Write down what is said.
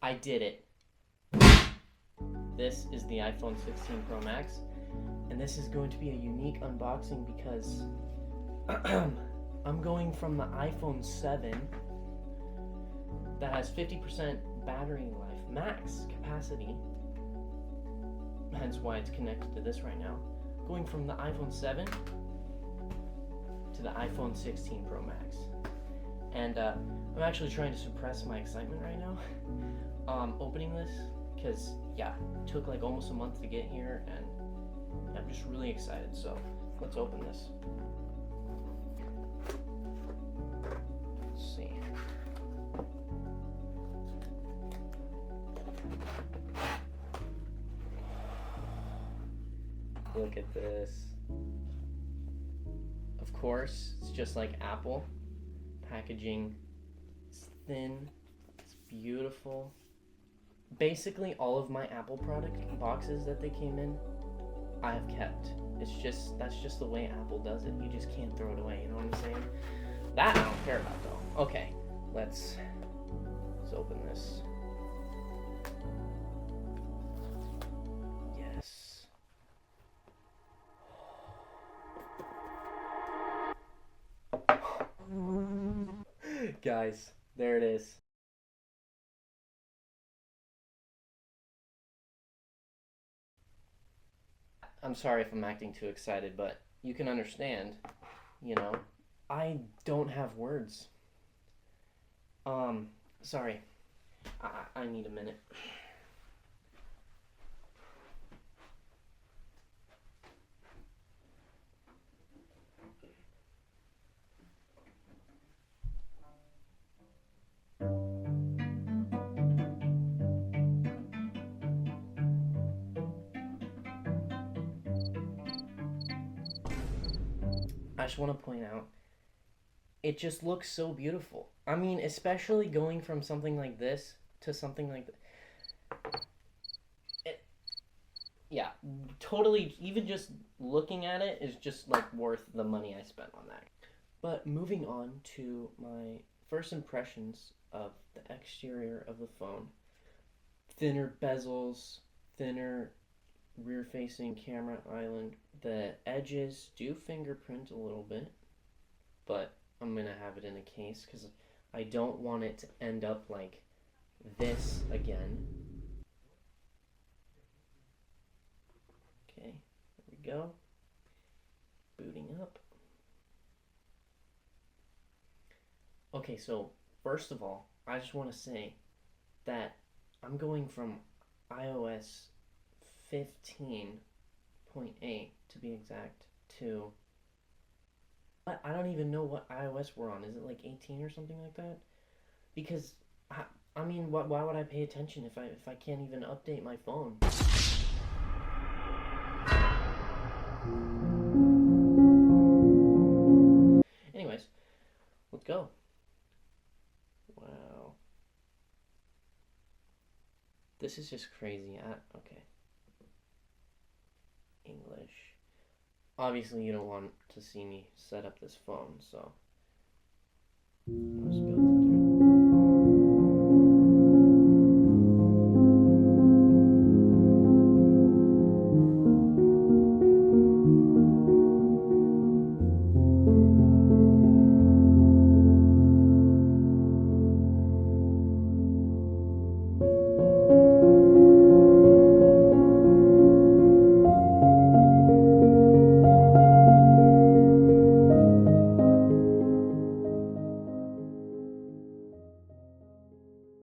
I did it. This is the iPhone 16 Pro Max, and this is going to be a unique unboxing because I'm going from the iPhone 7 that has 50% battery life, max capacity, hence why it's connected to this right now, going from the iPhone 7 to the iPhone 16 Pro Max. And I'm actually trying to suppress my excitement right now opening this, because yeah, it took like almost a month to get here, and I'm just really excited. So let's open this. Let's see. Look at this. Of course, it's just like Apple. Packaging, it's thin, it's beautiful. Basically all of my Apple product boxes that they came in, I have kept. That's just the way Apple does it. You just can't throw it away, you know what I'm saying? That I don't care about though. Okay, let's open this. Yes. Guys, there it is. I'm sorry if I'm acting too excited, but you can understand, you know, I don't have words. Sorry. I need a minute. I just want to point out, it just looks so beautiful. I mean, especially going from something like this to something like that. Yeah, totally. Even just looking at it is just like worth the money I spent on that. But moving on to my first impressions of the exterior of the phone. Thinner bezels, thinner rear facing camera island. The edges do fingerprint a little bit, but I'm gonna have it in a case because I don't want it to end up like this again. Okay, there we go. Booting up. Okay, so first of all, I just want to say that I'm going from iOS 15.8 to be exact to I don't even know what iOS we're on. Is it like 18 or something like that? Because I mean, why would I pay attention if I can't even update my phone? Anyways, let's go. Wow. This is just crazy. Okay. English. Obviously, you don't want to see me set up this phone, so let's go.